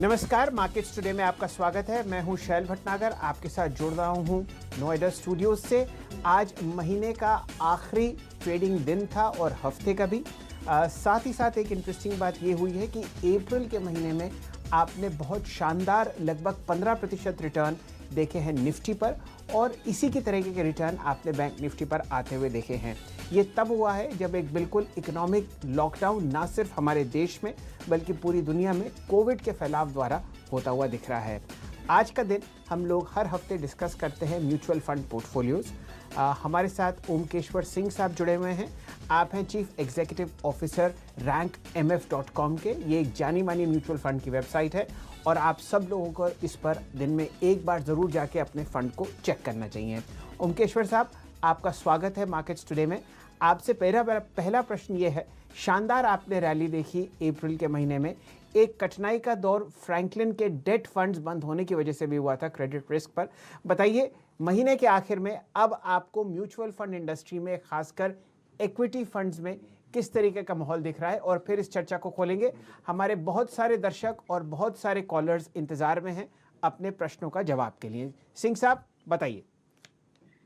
नमस्कार, markets today में आपका स्वागत है। मैं हूं शैल भटनागर, आपके साथ जुड़ रहा हूं नोएडा स्टूडियोज से। आज महीने का आखिरी ट्रेडिंग दिन था और हफ्ते का भी। साथ ही साथ एक इंटरेस्टिंग बात ये हुई है कि अप्रैल के महीने में आपने बहुत शानदार लगभग 15% रिटर्न देखे हैं निफ्टी पर, और इसी की तरीके के रिटर्न आपने बैंक निफ्टी पर आते हुए देखे हैं। ये तब हुआ है जब एक बिल्कुल इकोनॉमिक लॉकडाउन ना सिर्फ हमारे देश में बल्कि पूरी दुनिया में कोविड के फैलाव द्वारा होता हुआ दिख रहा है। आज का दिन हम लोग हर हफ्ते डिस्कस करते हैं म्यूचुअल फंड पोर्टफोलियोज। हमारे साथ ओमकेश्वर सिंह साहब जुड़े हुए हैं। आप हैं चीफ एग्जीक्यूटिव ऑफिसर rankmf.com के। ये एक जानी मानी म्यूचुअल फंड की वेबसाइट है और आप सब लोगों को इस पर दिन में एक बार ज़रूर जाके अपने फंड को चेक करना चाहिए। ओमकेश्वर साहब, आपका स्वागत है मार्केट्स टुडे में। आपसे पहला प्रश्न ये है, शानदार आपने रैली देखी अप्रैल के महीने में। एक कठिनाई का दौर फ्रैंकलिन के डेट फंड्स बंद होने की वजह से भी हुआ था क्रेडिट रिस्क पर। बताइए, महीने के आखिर में अब आपको म्यूचुअल फंड इंडस्ट्री में, खासकर इक्विटी फंड्स में किस तरीके का माहौल दिख रहा है, और फिर इस चर्चा को खोलेंगे। हमारे बहुत सारे दर्शक और बहुत सारे कॉलर्स इंतजार में हैं अपने प्रश्नों का जवाब के लिए। सिंह साहब, बताइए।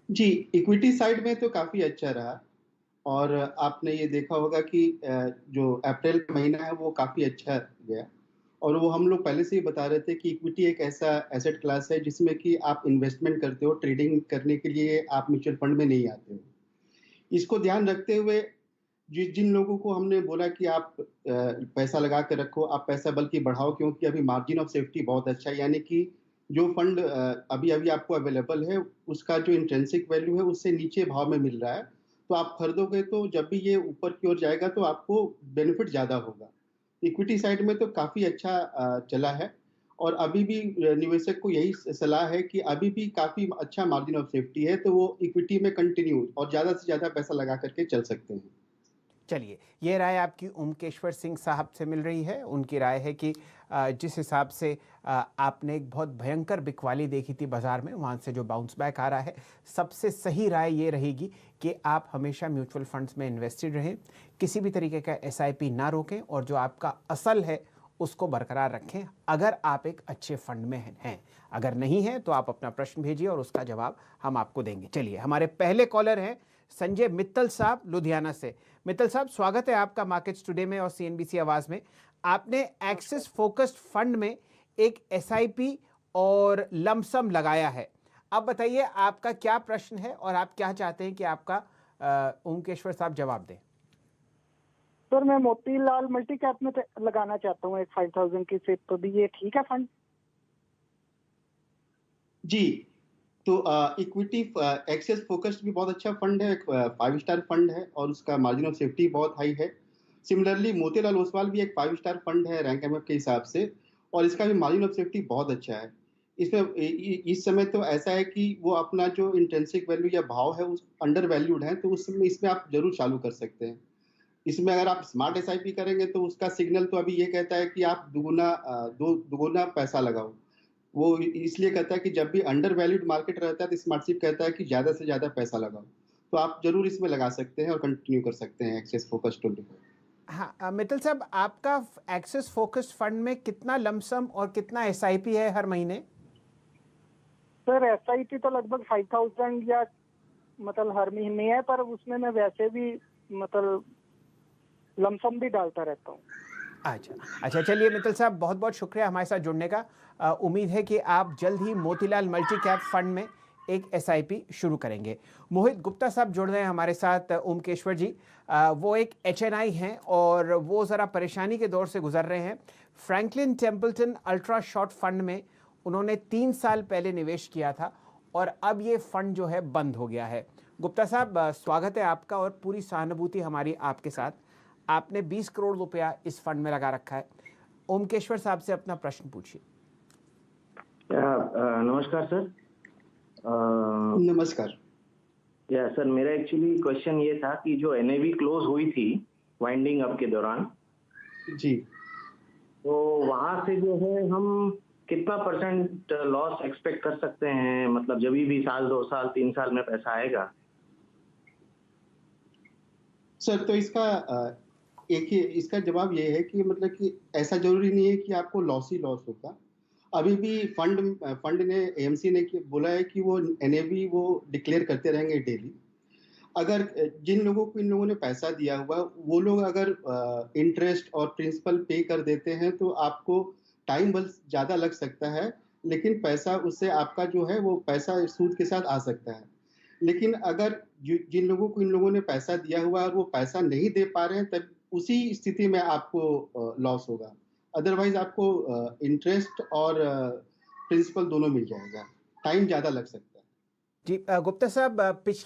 जी, इक्विटी साइड में तो काफ़ी अच्छा रहा और आपने ये देखा होगा कि जो अप्रैल का महीना है वो काफ़ी अच्छा गया और वो हम लोग पहले से ही बता रहे थे कि इक्विटी एक ऐसा एसेट क्लास है जिसमें कि आप इन्वेस्टमेंट करते हो, ट्रेडिंग करने के लिए आप म्यूचुअल फंड में नहीं आते हो। इसको ध्यान रखते हुए जिन लोगों को हमने बोला कि आप पैसा लगा के रखो, आप पैसा बल्कि बढ़ाओ, क्योंकि अभी मार्जिन ऑफ सेफ्टी बहुत अच्छा है, यानी कि जो फंड अभी अभी आपको अवेलेबल है उसका जो इंट्रिंसिक वैल्यू है उससे नीचे भाव में मिल रहा है, तो आप खरीदोगे तो जब भी ये ऊपर की ओर जाएगा तो आपको बेनिफिट ज़्यादा होगा। इक्विटी साइड में तो काफ़ी अच्छा चला है और अभी भी निवेशक को यही सलाह है कि अभी भी काफ़ी अच्छा मार्जिन ऑफ सेफ्टी है, तो वो इक्विटी में कंटिन्यू और ज़्यादा से ज़्यादा पैसा लगा करके चल सकते हैं। चलिए, ये राय आपकी ओमकेश्वर सिंह साहब से मिल रही है। उनकी राय है कि जिस हिसाब से आपने एक बहुत भयंकर बिकवाली देखी थी बाज़ार में, वहाँ से जो बाउंस बैक आ रहा है, सबसे सही राय ये रहेगी कि आप हमेशा म्यूचुअल फंड्स में इन्वेस्टेड रहें, किसी भी तरीके का एसआईपी ना रोकें, और जो आपका असल है उसको बरकरार रखें अगर आप एक अच्छे फंड में हैं। अगर नहीं है तो आप अपना प्रश्न भेजिए और उसका जवाब हम आपको देंगे। चलिए, हमारे पहले कॉलर हैं संजय मित्तल साहब लुधियाना से। मित्तल साहब, स्वागत है आपका मार्केट्स टुडे में और सीएनबीसी आवाज में। आपने एक्सिस फोकस्ड फंड में एक एसआईपी और लमसम लगाया है। अब बताइए, आपका क्या प्रश्न है और आप क्या चाहते हैं कि आपका ओमकेश्वर साहब जवाब दें। सर, मैं मोतीलाल मल्टी कैप में लगाना चाहता हूँ एक 5000 की सिप, तो भी ये ठीक है फंड? जी, तो इक्विटी एक्सेस फोकस्ड भी बहुत अच्छा फंड है, 5 स्टार फंड है और उसका मार्जिन ऑफ सेफ्टी बहुत हाई है। सिमिलरली मोतीलाल ओसवाल भी एक 5 स्टार फंड है रैंक एमएफ के हिसाब से और इसका भी मार्जिन ऑफ सेफ्टी बहुत अच्छा है। इसमें इस समय तो ऐसा है कि वो अपना जो इंट्रिंसिक वैल्यू या भाव है उस अंडर वैल्यूड है, तो उसमें इसमें आप जरूर चालू कर सकते हैं। इसमें अगर आप स्मार्ट एसआईपी करेंगे तो उसका सिग्नल तो अभी ये कहता है कि आप दुगुना पैसा लगाओ। वो इसलिए कहता है कि जब भी अंडर वैल्यूड मार्केट रहता है तो स्मार्टशिप कहता है कि ज्यादा से ज्यादा पैसा लगाओ, तो आप जरूर इसमें लगा सकते हैं और कंटिन्यू कर सकते हैं एक्सेस फोकस 24। हाँ, मित्तल साहब, आपका एक्सिस फोकस्ड फंड में कितना लमसम और कितना एसआईपी है हर महीने? सर, एसआईपी तो लगभग 5000 या मतलब हर महीने है, पर उसमें मैं वैसे भी मतलब लमसम भी डालता रहता हूँ। अच्छा, चलिए मित्तल साहब, बहुत बहुत शुक्रिया हमारे साथ जुड़ने का। उम्मीद है कि आप जल्द ही मोतीलाल मल्टी कैप फंड में एक एसआईपी शुरू करेंगे। मोहित गुप्ता साहब जुड़ रहे हैं हमारे साथ। ओमकेश्वर जी, वो एक एचएनआई हैं और वो ज़रा परेशानी के दौर से गुजर रहे हैं। Franklin Templeton ultra short fund में उन्होंने 3 साल पहले निवेश किया था और अब ये फंड जो है बंद हो गया है। गुप्ता साहब, स्वागत है आपका और पूरी सहानुभूति हमारी आपके साथ। आपने 20 करोड़ रुपया इस फंड में लगा रखा है। ओमकेश्वर साहब से अपना प्रश्न पूछिए। नमस्कार सर। नमस्कार। या सर, मेरा एक्चुअली क्वेश्चन ये था कि जो एनएवी क्लोज हुई थी वाइंडिंग अप के दौरान, जी, तो वहां से जो है हम कितना परसेंट लॉस एक्सपेक्ट कर सकते हैं, मतलब जब भी साल 2 साल 3 साल में पैसा आएगा? सर, तो इसका एक ही इसका जवाब ये है कि मतलब कि ऐसा जरूरी नहीं है कि आपको लॉस ही लॉस होगा। अभी भी फंड ने एएमसी ने बोला है कि वो एनएवी वो डिक्लेयर करते रहेंगे डेली। अगर जिन लोगों को इन लोगों ने पैसा दिया हुआ वो लोग अगर इंटरेस्ट और प्रिंसिपल पे कर देते हैं तो आपको टाइम बस ज्यादा लग सकता है, लेकिन पैसा उससे आपका जो है वो पैसा सूद के साथ आ सकता है। लेकिन अगर जिन लोगों को इन लोगों ने पैसा दिया हुआ है और वो पैसा नहीं दे पा रहे हैं, तब उसी स्थिति में आपको लॉस होगा। अदरवाइज आपको इंटरेस्ट और प्रिंसिपल दोनों मिल जाएगा, टाइम ज्यादा लग सकता है। जी गुप्ता साहब, पिछले